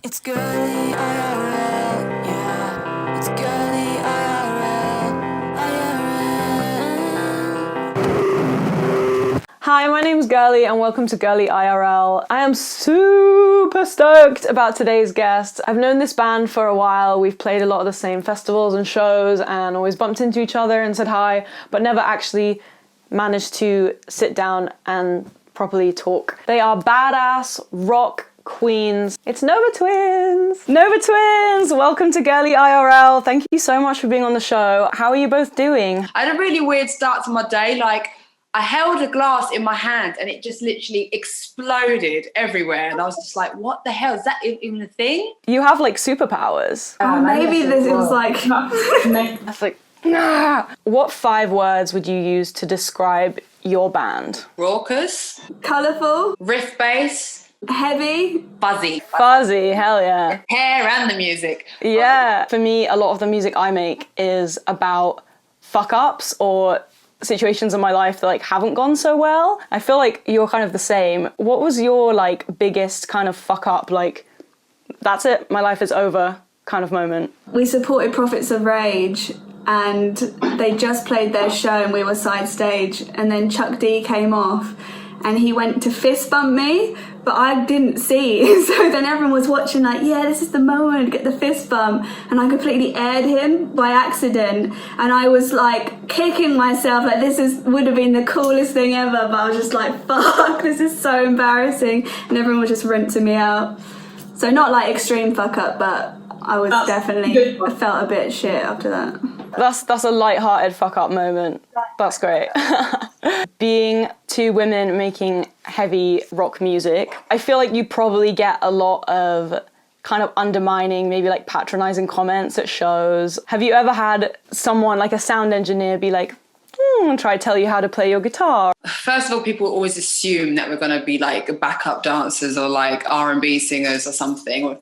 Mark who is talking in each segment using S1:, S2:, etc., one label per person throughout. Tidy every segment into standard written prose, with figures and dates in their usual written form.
S1: It's Girli IRL, yeah. It's Girli IRL, IRL.
S2: Hi, my name's Girli and welcome to Girli IRL. I am super stoked about today's guest. I've known this band for a while. We've played a lot of the same festivals and shows and always bumped into each other and said hi, but never actually managed to sit down and properly talk. They are badass rock queens. It's Nova Twins! Nova Twins! Welcome to Girli IRL. Thank you so much for being on the show. How are you both doing?
S3: I had a really weird start to my day. Like, I held a glass in my hand and it just literally exploded everywhere. And I was just like, what the hell? Is that even a thing?
S2: You have like superpowers.
S4: Oh, maybe this is like...
S2: That's like, nah. What 5 words would you use to describe your band?
S3: Raucous,
S4: colourful,
S3: riff bass,
S4: heavy,
S3: fuzzy.
S2: Fuzzy, hell yeah.
S3: Hair and the music.
S2: Yeah. For me, a lot of the music I make is about fuck-ups or situations in my life that like haven't gone so well. I feel like you're kind of the same. What was your like biggest kind of fuck-up, like, that's it, my life is over kind of moment?
S4: We supported Prophets of Rage and they just played their show and we were side stage, and then Chuck D came off and he went to fist bump me, but I didn't see. So then everyone was watching like, yeah, this is the moment to get the fist bump. And I completely aired him by accident. And I was like kicking myself, like would have been the coolest thing ever. But I was just like, fuck, this is so embarrassing. And everyone was just rinsing me out. So not like extreme fuck up, but I was I felt a bit shit after that.
S2: That's a light-hearted fuck-up moment. That's great. Being 2 women making heavy rock music, I feel like you probably get a lot of kind of undermining, maybe like patronizing comments at shows. Have you ever had someone, like a sound engineer, be like, try to tell you how to play your guitar?
S3: First of all, people always assume that we're going to be like backup dancers or like R&B singers or something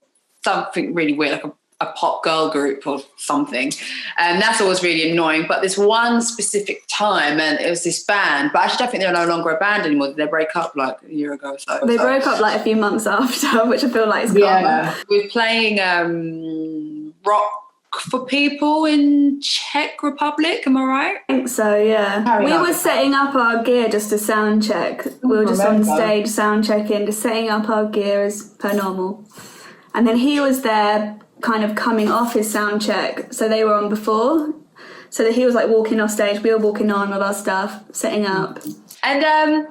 S3: really weird, like a pop girl group or something. And that's always really annoying. But this one specific time, and it was this band, but I actually don't think they're no longer a band anymore. They broke up like a year ago or so.
S4: They broke up like a few months after, which I feel like is common.
S3: We're playing rock for people in Czech Republic, am I right?
S4: I think so, yeah. We were setting up our gear just to sound check. We were just on stage sound checking, just setting up our gear as per normal. And then he was there kind of coming off his sound check, so they were on before, so that he was like walking off stage, we were walking on with our stuff, setting up, and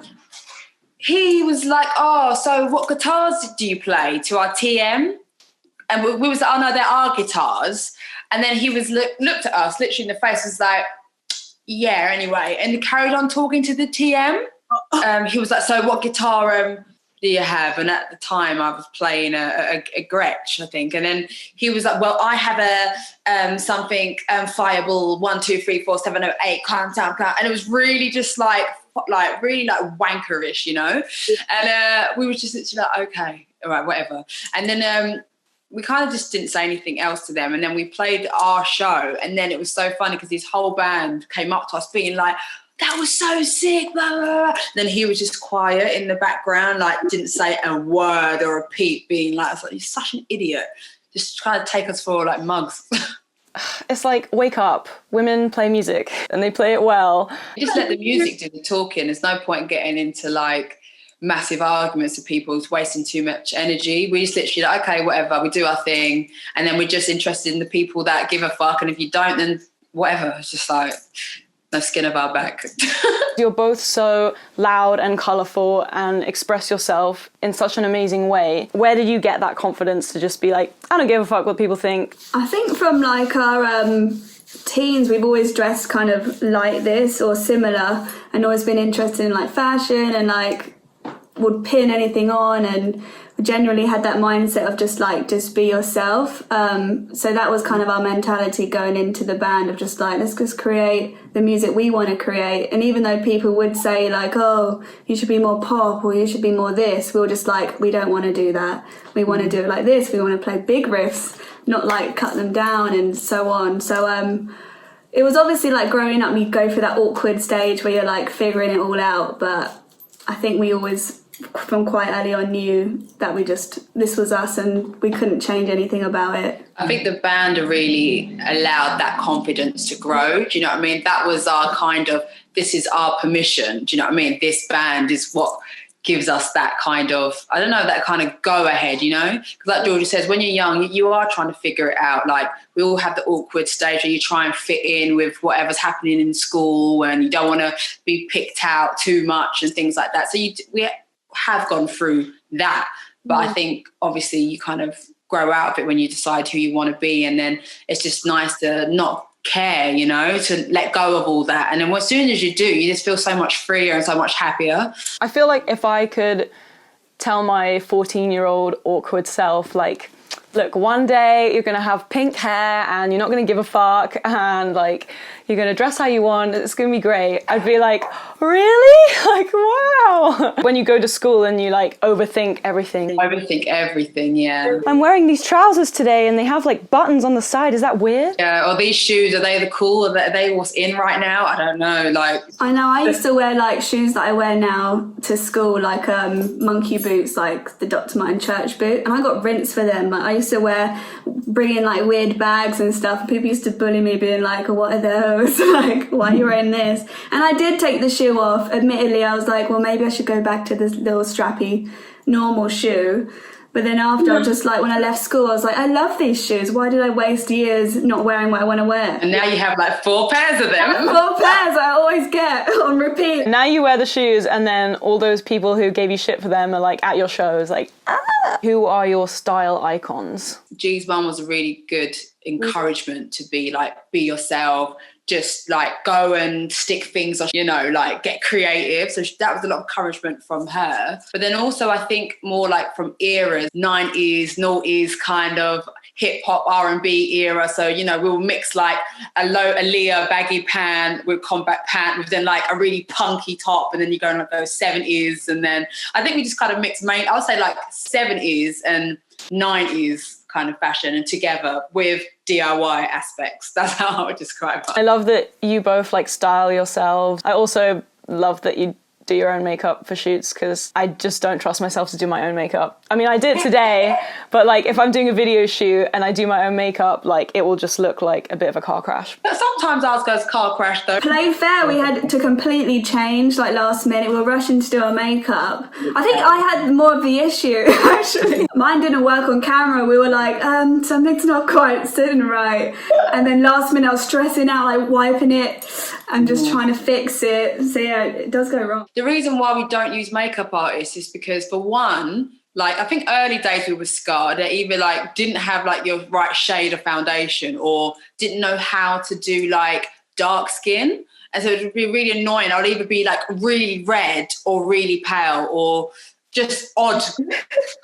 S4: he was like, oh, so what guitars do you play, to our TM? And we was like, oh no, they're our guitars. And then he was looked at us literally in the face, was like, yeah, anyway, and he carried on talking to the TM. He was like, so what guitar do you have? And at the time I was playing a Gretsch, I think. And then he was like, well, I have a something Fireball 1 2 3 4 7 0 8 count. And it was really just like really like wankerish, you know. And we were just literally like, okay, all right, whatever. And then we kind of just didn't say anything else to them. And then we played our show, and then it was so funny because his whole band came up to us being like, that was so sick, blah, blah, blah. Then he was just quiet in the background, like didn't say a word or a peep, being like, I was like, you're such an idiot. Just trying to take us for like mugs.
S2: It's like, wake up. Women play music and they play it well.
S3: You just let the music do the talking. There's no point getting into like massive arguments with people who's wasting too much energy. We just literally like, okay, whatever, we do our thing. And then we're just interested in the people that give a fuck. And if you don't, then whatever. It's just like, no skin of our back.
S2: You're both so loud and colourful and express yourself in such an amazing way. Where did you get that confidence to just be like, I don't give a fuck what people think?
S4: I think from like our teens, we've always dressed kind of like this or similar, and always been interested in like fashion, and like would pin anything on, and generally had that mindset of just be yourself. So that was kind of our mentality going into the band, of just like, let's just create the music we want to create. And even though people would say like, oh, you should be more pop or you should be more this, we were just like, we don't want to do that. We want to do it like this. We want to play big riffs, not like cut them down and so on. So it was obviously like growing up, you go through that awkward stage where you're like figuring it all out, but I think we always from quite early on knew that this was us and we couldn't change anything about it.
S3: I think the band really allowed that confidence to grow. Do you know what I mean? That was our kind of, this is our permission. Do you know what I mean? This band is what gives us that kind of, I don't know, that kind of go ahead, you know? Because like Georgia says, when you're young, you are trying to figure it out. Like, we all have the awkward stage where you try and fit in with whatever's happening in school and you don't want to be picked out too much and things like that. So we have gone through that. But I think obviously you kind of grow out of it when you decide who you want to be. And then it's just nice to not care, you know, to let go of all that. And then as soon as you do, you just feel so much freer and so much happier.
S2: I feel like if I could tell my 14-year-old awkward self, like, look, one day you're going to have pink hair and you're not going to give a fuck and like you're going to dress how you want, it's going to be great. I'd be like, really? Like, wow. When you go to school and you like overthink everything.
S3: Overthink everything, yeah.
S2: I'm wearing these trousers today and they have like buttons on the side. Is that weird?
S3: Yeah, or these shoes, are they the cool? Are they what's in right now? I don't know. Like,
S4: I know I used to wear like shoes that I wear now to school, like monkey boots, like the Dr. Martin Church boot, and I got rinsed for them. Like, I used to bring in like weird bags and stuff. People used to bully me, being like, what are those? Like, why are you wearing this? And I did take the shoe off. Admittedly, I was like, well, maybe I should go back to this little strappy normal shoe. But then after, I was just like, when I left school, I was like, I love these shoes. Why did I waste years not wearing what I want to wear?
S3: And now you have like 4 pairs of them.
S4: 4 pairs I always get on repeat.
S2: Now you wear the shoes and then all those people who gave you shit for them are like at your shows, like, ah. Who are your style icons?
S3: G's mum was a really good encouragement to be yourself. Just like go and stick things on, you know, like get creative. So that was a lot of encouragement from her. But then also I think more like from eras, 90s, noughties kind of hip hop R&B era. So, you know, we'll mix like a Leah baggy pant with combat pant with then like a really punky top. And then you go in like those 70s. And then I think we just kind of mix I would say like 70s and 90s kind of fashion and together with DIY aspects. That's how I would describe it.
S2: I love that you both like style yourselves. I also love that you do your own makeup for shoots because I just don't trust myself to do my own makeup. I mean, I did today, but like if I'm doing a video shoot and I do my own makeup, like it will just look like a bit of a car crash.
S3: But sometimes ours goes car crash though.
S4: Play fair, we had to completely change like last minute. We were rushing to do our makeup. I think I had more of the issue actually. Mine didn't work on camera. We were like, something's not quite sitting right. And then last minute I was stressing out, like wiping it and just trying to fix it. So yeah, it does go wrong.
S3: The reason why we don't use makeup artists is because, for one, like I think early days we were scarred. They either like didn't have like your right shade of foundation or didn't know how to do like dark skin. And so it would be really annoying. I would either be like really red or really pale or just odd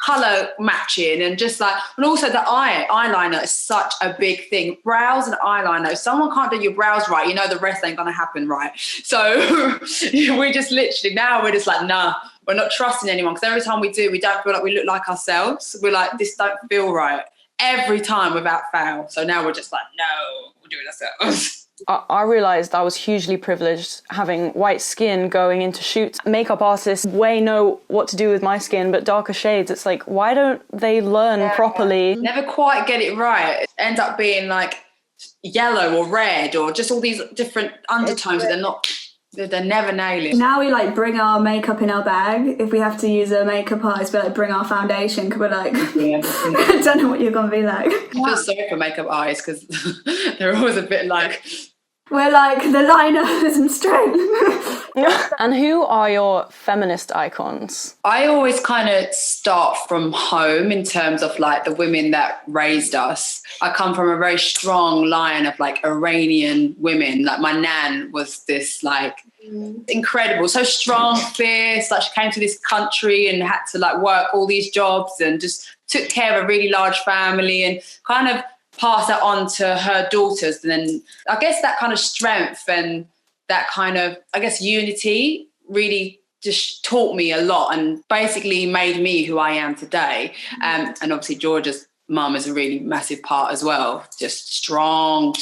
S3: colour matching and just like, and also the eyeliner is such a big thing. Brows and eyeliner, if someone can't do your brows right, you know the rest ain't gonna happen right. So we just literally, now we're just like, nah, we're not trusting anyone because every time we do, we don't feel like we look like ourselves. We're like, this don't feel right. Every time without fail. So now we're just like, no, we'll do it ourselves.
S2: I realised I was hugely privileged having white skin going into shoots. Makeup artists way know what to do with my skin, but darker shades, it's like, why don't they learn properly?
S3: Never quite get it right. It ends up being like yellow or red or just all these different undertones. They're never nailing.
S4: Now we like bring our makeup in our bag. If we have to use a makeup artist, we like bring our foundation because we're like, I don't know what you're going to be like.
S3: I feel sorry for makeup artists because they're always a bit like...
S4: We're like, the liner isn't straight.
S2: And who are your feminist icons?
S3: I always kind of start from home in terms of like the women that raised us. I come from a very strong line of like Iranian women. Like my nan was this like incredible, so strong, fierce. Like she came to this country and had to like work all these jobs and just took care of a really large family and kind of pass that on to her daughters. And then I guess that kind of strength and that kind of, I guess, unity really just taught me a lot and basically made me who I am today. And obviously Georgia's mum is a really massive part as well. Just strong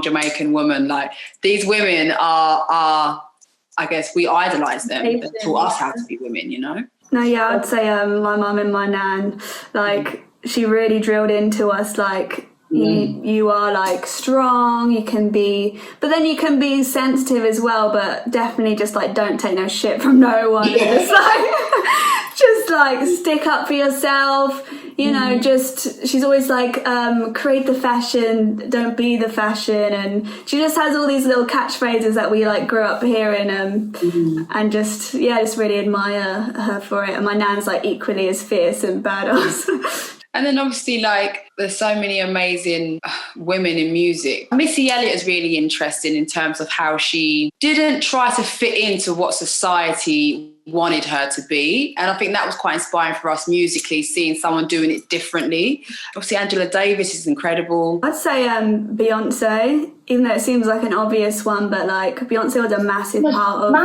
S3: Jamaican woman. Like these women are I guess we idolise them. They taught us how to be women, you know?
S4: No, yeah, I'd say my mum and my nan, like, she really drilled into us, like, you are, like, strong, you can be, but then you can be sensitive as well, but definitely just, like, don't take no shit from no one. Just, like, stick up for yourself, you know, just, she's always like, create the fashion, don't be the fashion, and she just has all these little catchphrases that we, like, grew up hearing, and just really admire her for it. And my nan's, like, equally as fierce and badass.
S3: And then obviously, like, there's so many amazing women in music. Missy Elliott is really interesting in terms of how she didn't try to fit into what society wanted her to be. And I think that was quite inspiring for us musically, seeing someone doing it differently. Obviously, Angela Davis is incredible.
S4: I'd say Beyonce, even though it seems like an obvious one, but like Beyonce was a massive part of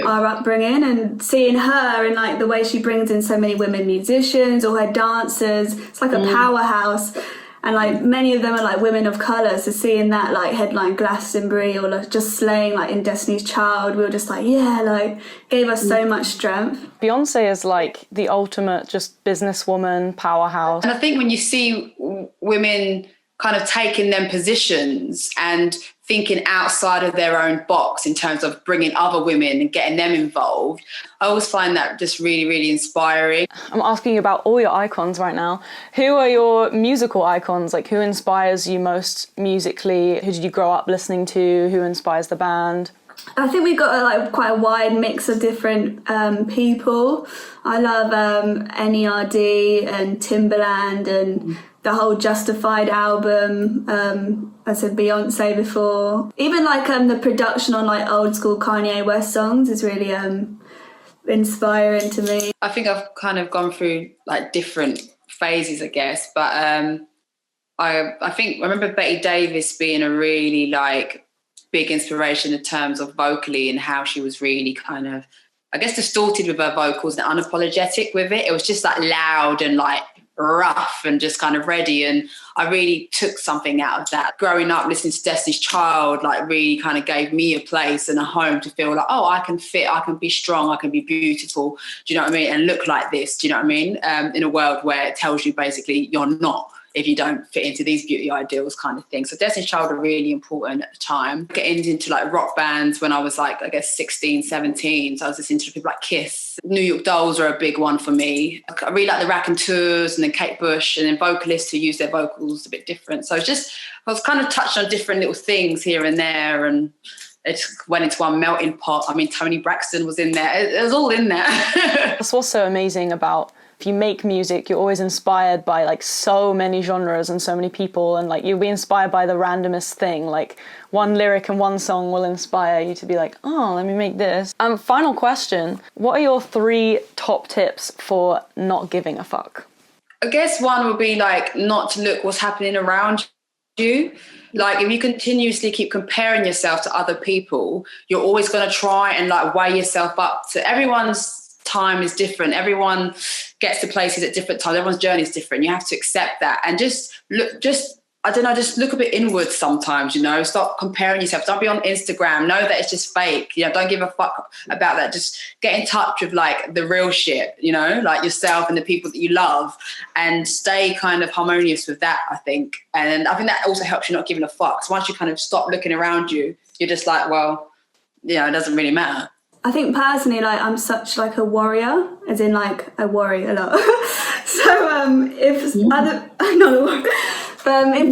S4: our upbringing, and seeing her and like the way she brings in so many women musicians or her dancers, it's like a powerhouse. And like many of them are like women of colour, so seeing that like headline Glastonbury or like just slaying like in Destiny's Child, we were just like, yeah, like gave us so much strength.
S2: Beyonce is like the ultimate just businesswoman powerhouse.
S3: And I think when you see women kind of taking them positions and thinking outside of their own box in terms of bringing other women and getting them involved, I always find that just really, really inspiring.
S2: I'm asking you about all your icons right now. Who are your musical icons? Like, who inspires you most musically? Who did you grow up listening to? Who inspires the band?
S4: I think we've got like quite a wide mix of different people. I love NERD and Timbaland and the whole Justified album. I said Beyonce before. Even like the production on like old school Kanye West songs is really inspiring to me.
S3: I think I've kind of gone through like different phases, I guess, but I remember Betty Davis being a really like big inspiration in terms of vocally and how she was really kind of, I guess, distorted with her vocals and unapologetic with it. It was just like loud and like rough and just kind of ready, and I really took something out of that. Growing up listening to Destiny's Child like really kind of gave me a place and a home to feel like, oh, I can fit, I can be strong, I can be beautiful, do you know what I mean, and look like this, do you know what I mean, in a world where it tells you basically you're not if you don't fit into these beauty ideals kind of thing. So Destiny's Child were really important at the time. Getting into like rock bands when I was like, I guess 16, 17. So I was listening to people like Kiss. New York Dolls are a big one for me. I really like the Raconteurs and then Kate Bush and then vocalists who use their vocals a bit different. So it's just, I was kind of touched on different little things here and there, and it just went into one melting pot. I mean, Toni Braxton was in there. It was all in there.
S2: That's what's so amazing about, if you make music, you're always inspired by like so many genres and so many people, and like you'll be inspired by the randomest thing. Like one lyric and one song will inspire you to be like, oh, let me make this. Final question. What are your 3 top tips for not giving a fuck?
S3: I guess one would be like not to look what's happening around you. Like if you continuously keep comparing yourself to other people, you're always going to try and like weigh yourself up to everyone's time is different. Everyone gets to places at different times. Everyone's journey is different. You have to accept that and just look, just look a bit inwards sometimes, you know, stop comparing yourself. Don't be on Instagram. Know that it's just fake. You know, don't give a fuck about that. Just get in touch with like the real shit, you know, like yourself and the people that you love, and stay kind of harmonious with that, I think. And I think that also helps you not giving a fuck. So once you kind of stop looking around you, you're just like, well, yeah, it doesn't really matter.
S4: I think personally, like I'm such like a warrior, as in like I worry a lot. So if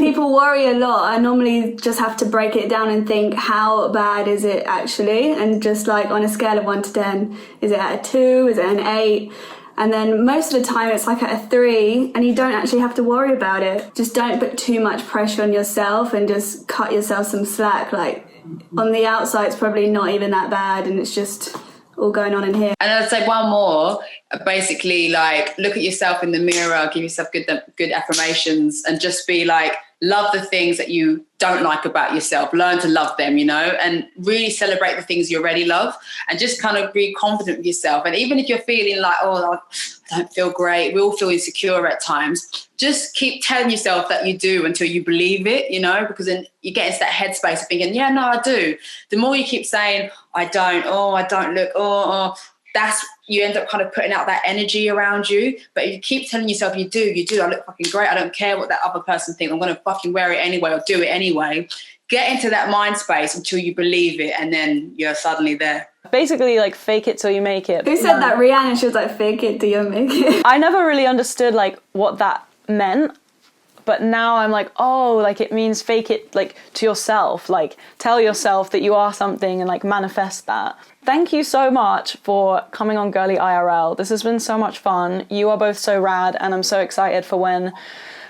S4: people worry a lot, I normally just have to break it down and think, how bad is it actually? And just like on a scale of 1 to 10, is it at a 2? Is it an 8? And then most of the time it's like at a 3, and you don't actually have to worry about it. Just don't put too much pressure on yourself and just cut yourself some slack. Like on the outside, it's probably not even that bad, and it's just all going on in here.
S3: And I'd say one more, basically like look at yourself in the mirror, give yourself good affirmations, and just be like, love the things that you don't like about yourself, learn to love them, you know, and really celebrate the things you already love, and just kind of be confident with yourself. And even if you're feeling like, oh, I don't feel great, we all feel insecure at times, just keep telling yourself that you do until you believe it, you know, because then you get into that headspace of thinking, yeah, no, I do. The more you keep saying, I don't look, you end up kind of putting out that energy around you. But if you keep telling yourself you do, I look fucking great, I don't care what that other person thinks, I'm going to fucking wear it anyway or do it anyway. Get into that mind space until you believe it, and then you're suddenly there.
S2: Basically, like, fake it till you make it.
S4: Who said that? Rihanna, she was like, fake it till you make it.
S2: I never really understood, like, what that meant. But now I'm like, oh, like, it means fake it, like, to yourself. Like, tell yourself that you are something and, like, manifest that. Thank you so much for coming on Girli IRL. This has been so much fun. You are both so rad, and I'm so excited for when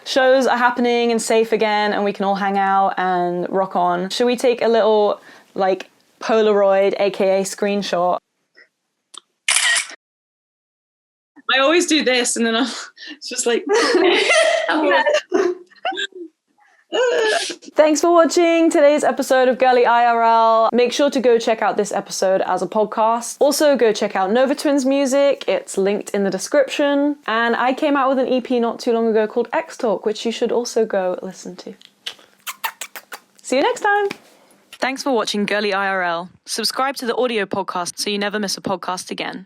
S2: shows are happening and safe again and we can all hang out and rock on. Should we take a little, like, Polaroid, aka screenshot? I always do this and then it's just like... Thanks for watching today's episode of Girli IRL. Make sure to go check out this episode as a podcast. Also, go check out Nova Twins music. It's linked in the description. And I came out with an EP not too long ago called X Talk, which you should also go listen to. See you next time. Thanks for watching Girli IRL. Subscribe to the audio podcast so you never miss a podcast again.